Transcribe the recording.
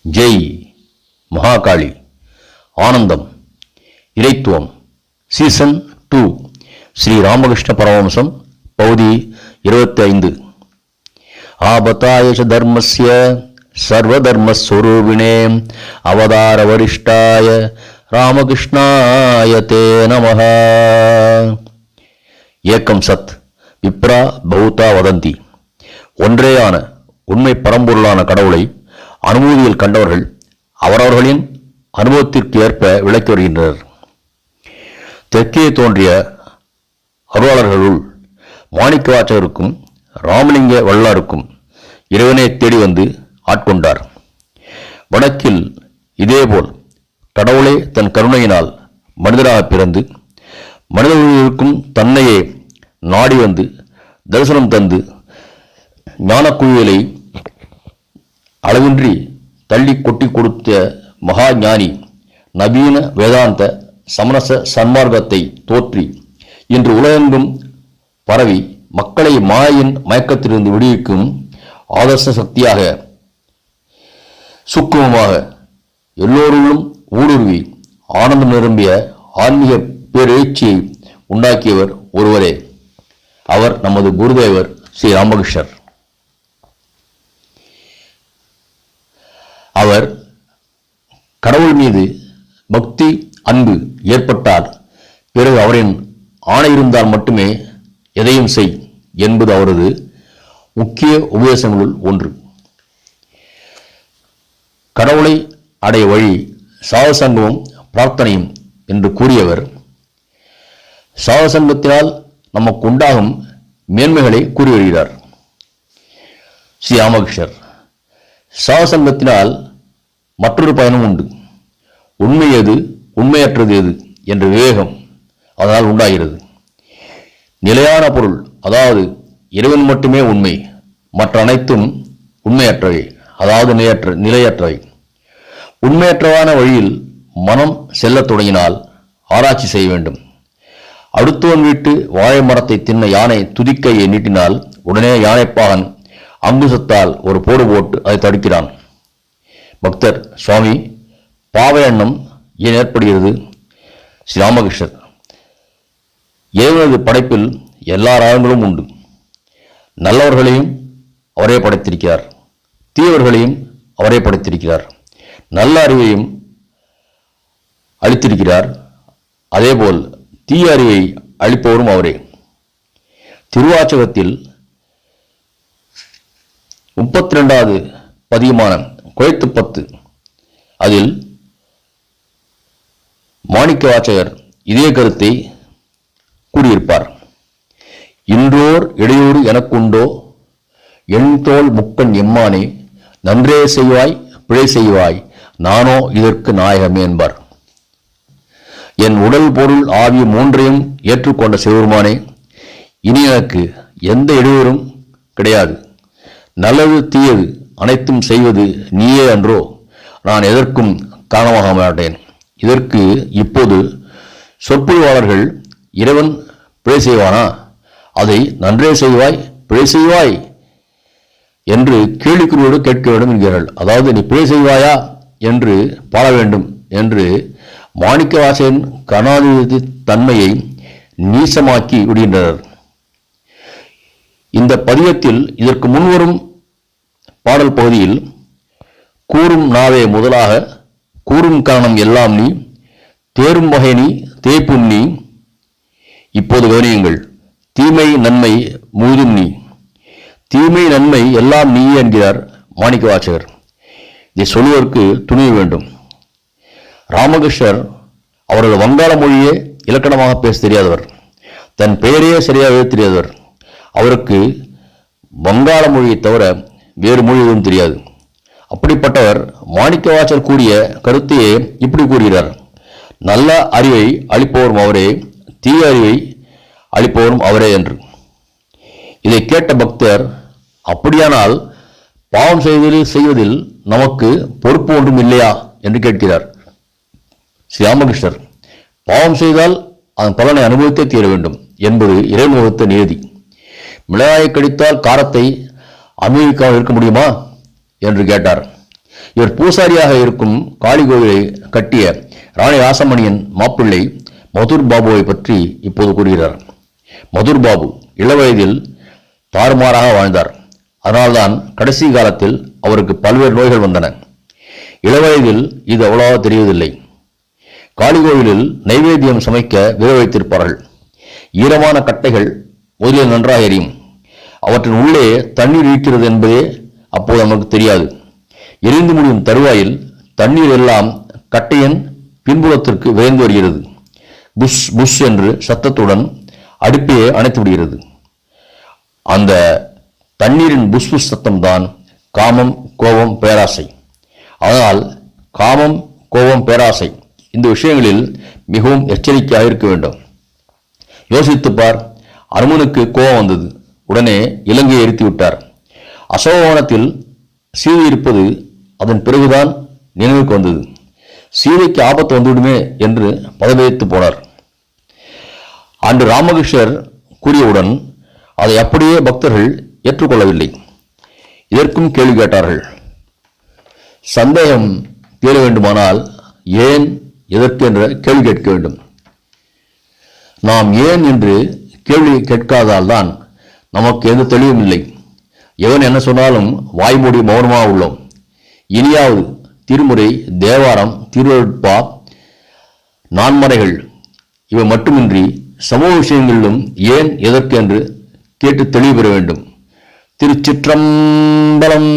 ஜெய் மகாகாளி. ஆனந்தம் இறைத்துவம் சீசன் 2 ஸ்ரீ ராமகிருஷ்ண பரமஹம்சம் பகுதி 25. ஆபதாய தர்மஸ்ய சர்வதர்மஸ்வரூபிணே அவதார வரிஷ்டாய ராமகிருஷ்ணாய தே நமஹ. ஏக்கம் சத் விப்ரா பௌதா வதந்தி. ஒன்றேயான உண்மை பரம்பொருளான கடவுளை அனுபூதியில் கண்டவர்கள் அவரவர்களின் அனுபவத்திற்கு ஏற்ப விளக்கி வருகின்றனர். தெற்கே தோன்றிய அருளாளர்களுள் மாணிக்கவாசகருக்கும் ராமலிங்க வள்ளலாருக்கும் இறைவனை தேடி வந்து ஆட்கொண்டார். வடக்கில் இதேபோல் கடவுளே தன் கருணையினால் மனிதராக பிறந்து மனிதர்களுக்கும் தன்னையே நாடி வந்து தரிசனம் தந்து ஞானக்குவியலை அளவின்றி தள்ளி கொட்டி கொடுத்த மகா ஞானி நவீன வேதாந்த சமரச சன்மார்க்கத்தை தோற்றி இன்று உலகெங்கும் பரவி மக்களை மாயின் மயக்கத்திலிருந்து விடுவிக்கும் ஆதர்ச சக்தியாக சுக்குமமாக எல்லோருள்ளும் ஊடுருவி ஆனந்தம் நிரம்பிய ஆன்மீக பேரெழுச்சியை உண்டாக்கியவர் ஒருவரே. அவர் நமது குருதேவர் ஸ்ரீ ராமகிருஷ்ணர். அவர் கடவுள் மீது பக்தி அன்பு ஏற்பட்டால் பிறகு அவரின் ஆணை இருந்தால் மட்டுமே எதையும் செய் என்பது அவரது முக்கிய உபதேசங்களுள் ஒன்று. கடவுளை அடைய வழி சாதசங்கமும் பிரார்த்தனையும் என்று கூறியவர் சாதசங்கத்தினால் நமக்கு உண்டாகும் மேன்மைகளை கூறி வருகிறார். ஸ்ரீ ராமகிருஷ்ணர் சாதசங்கத்தினால் மற்றொரு பயனும் உண்டு. உண்மை எது உண்மையற்றது எது என்ற விவேகம் அதனால் உண்டாகிறது. நிலையான பொருள் அதாவது இறைவன் மட்டுமே உண்மை, மற்ற அனைத்தும் உண்மையற்றவை அதாவது நிலையற்றவை. உண்மையற்றவான வழியில் மனம் செல்லத் தொடங்கினால் ஆராய்ச்சி செய்ய வேண்டும். அடுத்தவன் வீட்டு வாழை மரத்தை தின்ன யானை துதிக்கையை நீட்டினால் உடனே யானைப்பாகன் அங்குசத்தால் ஒரு போடு போட்டு அதை தடுக்கிறான். பக்தர் சுவாமி பாவ எண்ணம் ஏன் ஏற்படுகிறது? ஸ்ரீ ராமகிருஷ்ணர் இறைவனது படைப்பில் எல்லா ராகங்களும் உண்டு. நல்லவர்களையும் அவரே படைத்திருக்கிறார், தீயவர்களையும் அவரே படைத்திருக்கிறார், நல்ல அறிவையும் அளித்திருக்கிறார், அதேபோல் தீய அறிவை அளிப்பவரும் அவரே. திருவாச்சகத்தில் 32வது பதிகமான குழைத்து 10 அதில் மாணிக்க வாசகர் இதே கருத்தை கூறியிருப்பார். இன்றோர் இடையூறு எனக்குண்டோ என் தோல் முக்கண் எம்மானே நன்றே செய்வாய் பிழை செய்வாய் நானோ இதற்கு நாயகமே என்பார். என் உடல் பொருள் ஆவிய மூன்றையும் ஏற்றுக்கொண்ட சிவபெருமானே, இனி எனக்கு எந்த இடையூறும் கிடையாது. நல்லது தீயது அனைத்தும் செய்வது நீயே அன்றோ, நான் எதற்கும் காரணமாக மாட்டேன். இதற்கு இப்போது சொற்பொழிவாளர்கள் இறைவன் பிழை செய்வானா, அதை நன்றே செய்வாய் பிழை செய்வாய் என்று கேள்விக்குறியோடு கேட்க வேண்டும் என்கிறார்கள். அதாவது நீ பிழை செய்வாயா என்று பாட வேண்டும் என்று மாணிக்க வாசகன் கருணாநிதி தன்மையை நீசமாக்கி விடுகின்றனர். இந்த பதியத்தில் இதற்கு முன்வரும் பாடல் பகுதியில் கூறும் நாவே முதலாக கூறும் காரணம் எல்லாம் நீ, தேரும் வகை நீ, தேய்ப்பும் நீ. இப்போது கவனியுங்கள். தீமை நன்மை முழுதும் நீ, தீமை நன்மை எல்லாம் நீ என்கிறார் மாணிக்க வாசகர். இதை சொல்வதற்கு துணிய வேண்டும். ராமகிருஷ்ணர் அவரது வங்காள மொழியே இலக்கணமாக பேச தெரியாதவர், தன் பெயரையே சரியாக எழுத தெரியாதவர். அவருக்கு வங்காள மொழியை தவிர வேறு மொழி எதுவும் தெரியாது. அப்படிப்பட்டவர் மாணிக்க வாசகர் கூறிய கருத்தையே இப்படி கூறுகிறார். நல்ல அறிவை அளிப்பவரும் அவரே, தீய அறிவை அளிப்பவரும் அவரே என்று. இதை கேட்ட பக்தர், அப்படியானால் பாவம் செய்வதில் நமக்கு பொறுப்பு ஒன்றும் இல்லையா என்று கேட்கிறார். ஸ்ரீ ராமகிருஷ்ணர் பாவம் செய்தால் அதன் பலனை அனுபவித்தே தீர வேண்டும் என்பது இறைவன் வகுத்த நியதி. மிளகாயை கடித்தால் காரத்தை அனுபவிக்காமல் இருக்க முடியுமா என்று கேட்டார். இவர் பூசாரியாக இருக்கும் காளி கோவிலை கட்டிய ராணி ராசமணியின் மாப்பிள்ளை மதுர் பாபுவை பற்றி இப்போது கூறுகிறார். மதுர் பாபு இளவயதில் தாறுமாறாக வாழ்ந்தார். அதனால்தான் கடைசி காலத்தில் அவருக்கு பல்வேறு நோய்கள் வந்தன. இளவயதில் இது அவ்வளவா தெரிவதில்லை. காளி கோவிலில் நைவேத்தியம் சமைக்க வேக வைத்திருப்பார்கள். ஈரமான கட்டைகள் முதலில் நன்றாக எரியும். அவற்றின் உள்ளே தண்ணீர் இருக்கிறது என்பதே அப்போது நமக்கு தெரியாது. எரிந்து முடியும் தருவாயில் தண்ணீர் எல்லாம் கட்டையின் பின்புலத்திற்கு விரைந்து வருகிறது. புஷ் புஷ் என்று சத்தத்துடன் அடுப்பையே அணைத்து விடுகிறது. அந்த தண்ணீரின் புஷ் புஷ் சத்தம்தான் காமம், கோபம், பேராசை. அதனால் காமம், கோபம், பேராசை இந்த விஷயங்களில் மிகவும் எச்சரிக்கையாக இருக்க வேண்டும். யோசித்துப்பார். அனுமனுக்கு கோபம் வந்தது. உடனே இலங்கையை எரித்து விட்டார். அசோகவனத்தில் சீதை இருப்பது அதன் பிறகுதான் நினைவுக்கு வந்தது. சீதைக்கு ஆபத்து வந்துவிடுமே என்று பதவியேற்று போனார். அன்று ராமகிருஷ்ணர் கூறியவுடன் அதை அப்படியே பக்தர்கள் ஏற்றுக்கொள்ளவில்லை. இதற்கும் கேள்வி கேட்டார்கள். சந்தேகம் தீர வேண்டுமானால் ஏன், எதற்கு என்ற கேள்வி கேட்க வேண்டும். நாம் ஏன் என்று கேள்வி கேட்காதால் தான் நமக்கு எந்த தெளிவும் இல்லை. எவன் என்ன சொன்னாலும் வாய்மூடி மௌனமாக உள்ளோம். இனியாவது திருமுறை, தேவாரம், திருவருட்பா, நான்மறைகள் இவை மட்டுமின்றி சமூக விஷயங்களிலும் ஏன், எதற்கு என்று கேட்டு தெளிவு பெற வேண்டும். திருச்சிற்றம்பலம்.